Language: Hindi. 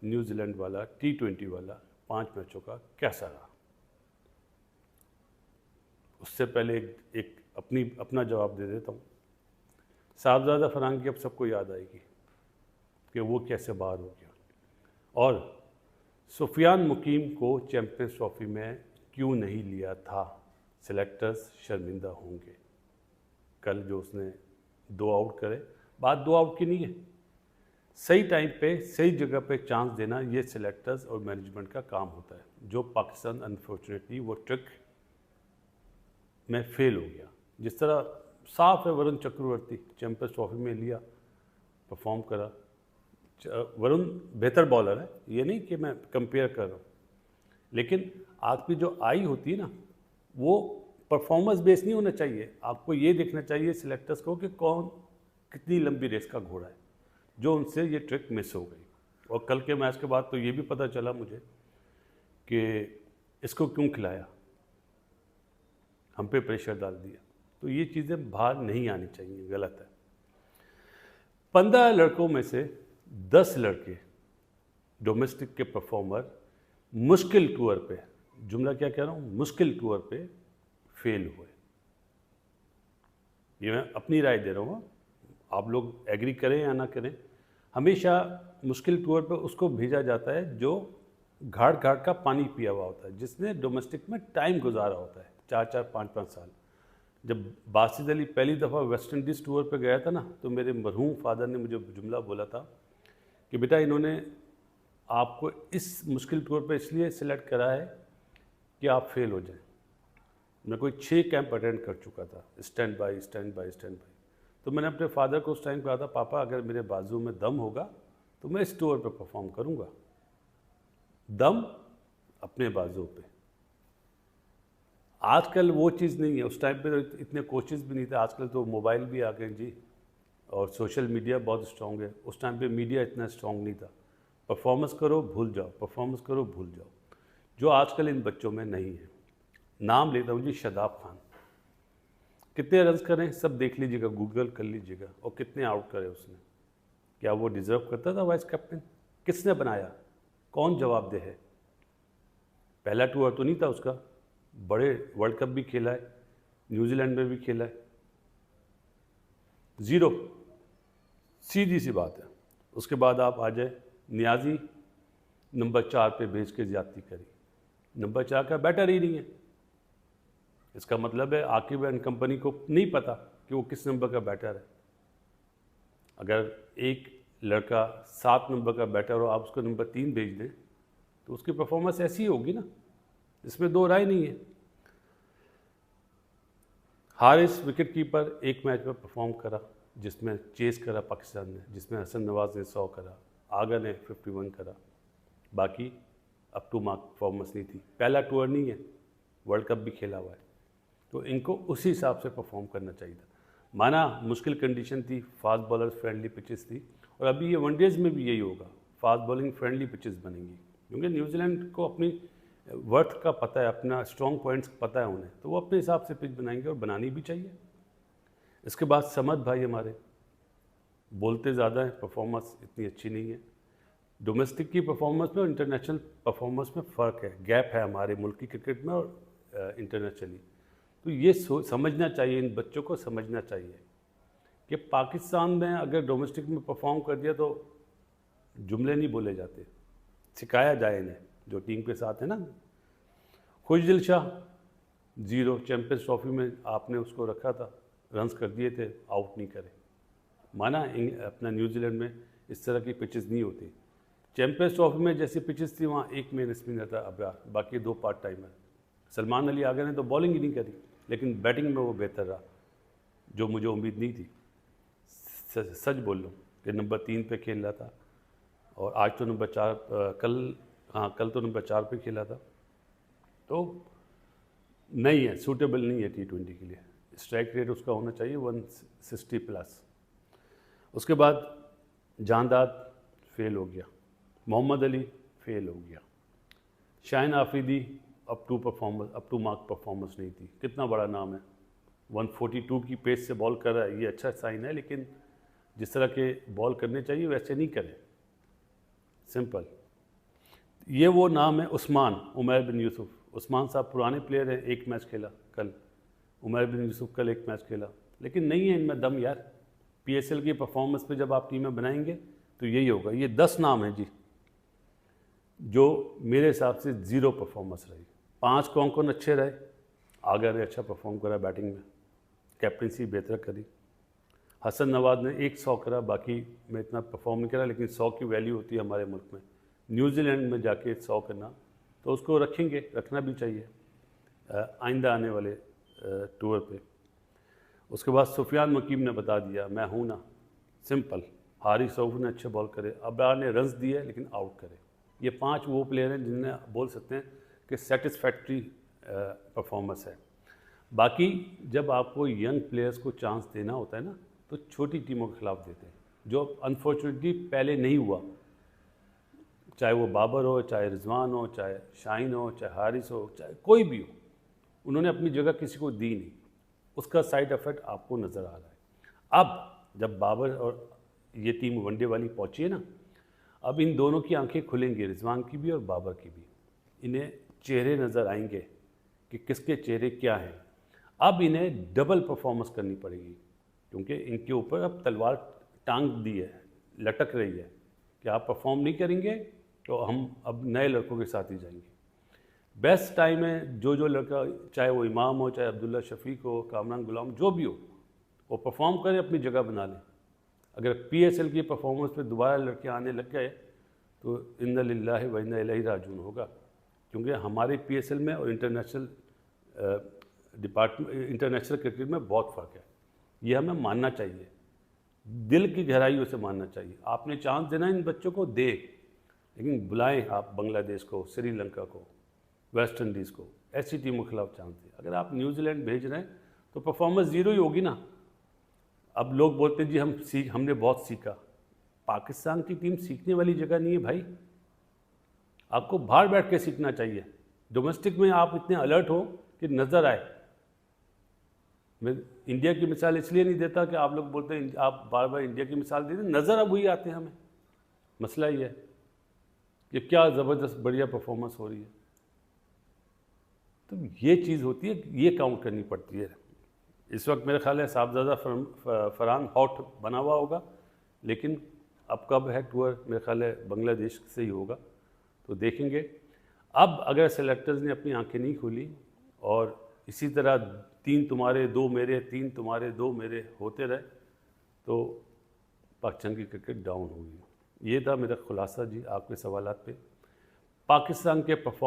न्यूजीलैंड वाला T20 वाला 5 मैचों का कैसा रहा। उससे पहले एक अपना जवाब दे देता हूँ। साहबजादा फरहान की अब सबको याद आएगी कि वो कैसे बाहर हो गया, और सुफियान मुकीम को चैम्पियंस ट्रॉफी में क्यों नहीं लिया था। सिलेक्टर्स शर्मिंदा होंगे। कल जो उसने 2 आउट करे, बात 2 आउट की नहीं है, सही टाइम पे सही जगह पे चांस देना, ये सिलेक्टर्स और मैनेजमेंट का काम होता है, जो पाकिस्तान अनफॉर्चुनेटली वो ट्रिक में फेल हो गया। जिस तरह साफ है, वरुण चक्रवर्ती चैंपियंस ट्रॉफी में लिया, परफॉर्म करा। वरुण बेहतर बॉलर है, ये नहीं कि मैं कंपेयर कर रहा हूँ, लेकिन आपकी जो आई होती है ना, वो परफॉर्मेंस बेस नहीं होना चाहिए। आपको ये देखना चाहिए सिलेक्टर्स को कि कौन कितनी लंबी रेस का घोड़ा है, जो उनसे ये ट्रिक मिस हो गई। और कल के मैच के बाद तो ये भी पता चला मुझे कि इसको क्यों खिलाया, हम पे प्रेशर डाल दिया। तो ये चीज़ें बाहर नहीं आनी चाहिए, गलत है। 15 लड़कों में से 10 लड़के डोमेस्टिक के परफॉर्मर मुश्किल टूर पे, जुमला क्या कह रहा हूँ, मुश्किल टूर पे फेल हुए। ये मैं अपनी राय दे रहा हूँ, आप लोग एग्री करें या ना करें। हमेशा मुश्किल टूर पे उसको भेजा जाता है जो घाट घाट का पानी पिया हुआ होता है, जिसने डोमेस्टिक में टाइम गुजारा होता है 4-4, 5-5 साल। जब बासित अली पहली दफ़ा वेस्ट इंडीज़ टूर पे गया था ना, तो मेरे मरहूम फादर ने मुझे जुमला बोला था कि बेटा इन्होंने आपको इस मुश्किल टूर पे इसलिए सिलेक्ट करा है कि आप फेल हो जाएं। मैं कोई 6 कैंप अटेंड कर चुका था, stand by stand by stand by. तो मैंने अपने फादर को उस टाइम कहा था, पापा अगर मेरे बाजू में दम होगा तो मैं इस टूर पे परफॉर्म करूँगा। दम अपने बाजू पे। आजकल वो चीज़ नहीं है, उस टाइम पे तो इतने कोचेज़ भी नहीं थे। आजकल तो मोबाइल भी आ गए जी, और सोशल मीडिया बहुत स्ट्रॉन्ग है। उस टाइम पे मीडिया इतना स्ट्रॉन्ग नहीं था। परफॉर्मेंस करो भूल जाओ, परफॉर्मेंस करो भूल जाओ, जो आजकल इन बच्चों में नहीं है। नाम लेता हूँ जी, शादाब खान। कितने रन्स करें सब देख लीजिएगा, गूगल कर लीजिएगा, और कितने आउट करे उसने। क्या वो डिज़र्व करता था वाइस कैप्टन? किसने बनाया? कौन जवाबदेह है? पहला टूर तो नहीं था उसका, बड़े वर्ल्ड कप भी खेला है, न्यूजीलैंड में भी खेला है। 0, सीधी सी बात है। उसके बाद आप आ जाए, नियाजी नंबर 4 पे भेज के ज्यादती करी। नंबर 4 का बैटर ही नहीं है। इसका मतलब है आकिब एंड कंपनी को नहीं पता कि वो किस नंबर का बैटर है। अगर एक लड़का 7 नंबर का बैटर हो, आप उसको नंबर 3 भेज दें, तो उसकी परफॉर्मेंस ऐसी होगी ना, इसमें 2 राय नहीं है। हारिस विकेट कीपर एक मैच में परफॉर्म करा, जिसमें चेस करा पाकिस्तान ने, जिसमें हसन नवाज ने 100 करा, आगा ने 51 करा। बाकी अप टू मार्क परफॉर्मेंस नहीं थी। पहला टूर नहीं है, वर्ल्ड कप भी खेला हुआ है, तो इनको उसी हिसाब से परफॉर्म करना चाहिए था। माना मुश्किल कंडीशन थी, फास्ट बॉलर फ्रेंडली पिचेस थी, और अभी ये वनडेज़ में भी यही होगा, फास्ट बॉलिंग फ्रेंडली पिचेस बनेंगी, क्योंकि न्यूजीलैंड को अपनी वर्थ का पता है, अपना स्ट्रॉन्ग पॉइंट्स पता है उन्हें, तो वो अपने हिसाब से पिच बनाएंगे, और बनानी भी चाहिए। इसके बाद समद भाई हमारे बोलते ज़्यादा हैं, परफॉर्मेंस इतनी अच्छी नहीं है। डोमेस्टिक की परफॉर्मेंस में और इंटरनेशनल परफॉर्मेंस में फ़र्क है, गैप है हमारे मुल्क की क्रिकेट में और इंटरनेशनली। तो ये समझना चाहिए, इन बच्चों को समझना चाहिए कि पाकिस्तान में अगर डोमेस्टिक में परफॉर्म कर दिया तो जुमले नहीं बोले जाते, सिखाया जाए इन्हें, जो टीम के साथ है ना। खुशदिल शाह 0, चैम्पियंस ट्रॉफी में आपने उसको रखा था, रन्स कर दिए थे, आउट नहीं करे। माना अपना न्यूजीलैंड में इस तरह की पिचेस नहीं होती। चैम्पियंस ट्रॉफी में जैसी पिचेस थी वहाँ एक मेन स्पिनर था अब्रार, बाकी 2 पार्ट टाइमर। सलमान अली आगे ने तो बॉलिंग ही नहीं करी, लेकिन बैटिंग में वो बेहतर रहा, जो मुझे उम्मीद नहीं थी। सच बोल लूँ कि नंबर 3 पे खेल रहा था, और आज तो नंबर 4, कल तो नंबर 4 पे खेला था। तो नहीं है, सूटेबल नहीं है T20 के लिए। स्ट्राइक रेट उसका होना चाहिए 160+। उसके बाद जानदाद फेल हो गया, मोहम्मद अली फेल हो गया, Shaheen Afridi up to mark performance नहीं थी। कितना बड़ा नाम है, 142 की पेस से बॉल कर रहा है, ये अच्छा साइन है, लेकिन जिस तरह के बॉल करने चाहिए वैसे नहीं करे, सिंपल। ये वो नाम है उस्मान, उमैर बिन यूसुफ। उस्मान साहब पुराने प्लेयर हैं, एक मैच खेला कल। उमैर बिन यूसुफ कल एक मैच खेला, लेकिन नहीं है इनमें दम यार। पीएसएल की परफॉर्मेंस पे जब आप टीमें बनाएंगे तो यही होगा। ये 10 नाम हैं जी जो मेरे हिसाब से ज़ीरो परफॉर्मेंस रही। 5 कौन अच्छे रहे, आगा ने अच्छा परफॉर्म करा बैटिंग में, कैप्टनसी बेहतर करी। हसन नवाज ने 100 करा, बाकी में इतना परफॉर्म नहीं करा, लेकिन 100 की वैल्यू होती है हमारे मुल्क में। न्यूजीलैंड में जाके 100 करना, तो उसको रखेंगे, रखना भी चाहिए आइंदा आने वाले टूर पे। उसके बाद सुफियान मुकीम ने बता दिया मैं हूँ ना, सिंपल। हारिस रऊफ ने अच्छे बॉल करे, अब्रार ने रन्स दिए लेकिन आउट करे। ये 5 वो प्लेयर हैं जिन्हें बोल सकते हैं कि सेटिस्फैक्ट्री परफॉर्मेंस है। बाकी जब आपको यंग प्लेयर्स को चांस देना होता है ना, तो छोटी टीमों के खिलाफ देते हैं, जो अनफॉर्चुनेटली पहले नहीं हुआ। चाहे वो बाबर हो, चाहे रिजवान हो, चाहे शाहीन हो, चाहे हारिस हो, चाहे कोई भी हो, उन्होंने अपनी जगह किसी को दी नहीं। उसका साइड इफेक्ट आपको नज़र आ रहा है। अब जब बाबर और ये टीम वनडे वाली पहुंची है ना, अब इन दोनों की आंखें खुलेंगी, रिजवान की भी और बाबर की भी। इन्हें चेहरे नज़र आएंगे कि किसके चेहरे क्या हैं। अब इन्हें डबल परफॉर्मेंस करनी पड़ेगी, क्योंकि इनके ऊपर अब तलवार टांग दी है, लटक रही है कि आप परफॉर्म नहीं करेंगे तो हम अब नए लड़कों के साथ ही जाएंगे। बेस्ट टाइम है, जो लड़का, चाहे वो इमाम हो, चाहे अब्दुल्ला शफीक हो, कामरान गुलाम, जो भी हो, वो परफॉर्म करें, अपनी जगह बना लें। अगर पीएसएल की परफॉर्मेंस पे दोबारा लड़के आने लग गए तो इन्ना लिल्लाहि व इन्ना इलैहि राजिऊन होगा, क्योंकि हमारे पीएसएल में और इंटरनेशनल इंटरनेशनल क्रिकेट में बहुत फ़र्क है। ये हमें मानना चाहिए, दिल की गहराइयों से मानना चाहिए। आपने चांस देना इन बच्चों को, दे, लेकिन बुलाएं आप बांग्लादेश को, श्रीलंका को, वेस्ट इंडीज़ को, ऐसी टीमों के खिलाफ चांस दें। अगर आप न्यूजीलैंड भेज रहे हैं तो परफॉर्मेंस ज़ीरो ही होगी ना। अब लोग बोलते हैं जी हमने बहुत सीखा। पाकिस्तान की टीम सीखने वाली जगह नहीं है भाई, आपको बाहर बैठ के सीखना चाहिए। डोमेस्टिक में आप इतने अलर्ट हो कि नज़र आए। मैं इंडिया की मिसाल इसलिए नहीं देता कि आप लोग बोलते हैं आप बार बार इंडिया की मिसाल देते, नज़र अब वही आते हैं हमें। मसला ये है कि क्या ज़बरदस्त बढ़िया परफॉर्मेंस हो रही है, तो ये चीज़ होती है, ये काउंट करनी पड़ती है। इस वक्त मेरा ख्याल है साहबजादा फरहान हॉट बना हुआ होगा, लेकिन अब कब है टूर, मेरा ख्याल है बांग्लादेश से ही होगा, तो देखेंगे। अब अगर सेलेक्टर्स ने अपनी आंखें नहीं खोली और इसी तरह 3 तुम्हारे 2 मेरे, 3 तुम्हारे 2 मेरे होते रहे, तो पाकिस्तान की क्रिकेट डाउन होगी। ये था मेरा खुलासा जी आपके सवालात पे। पाकिस्तान के परफॉर्म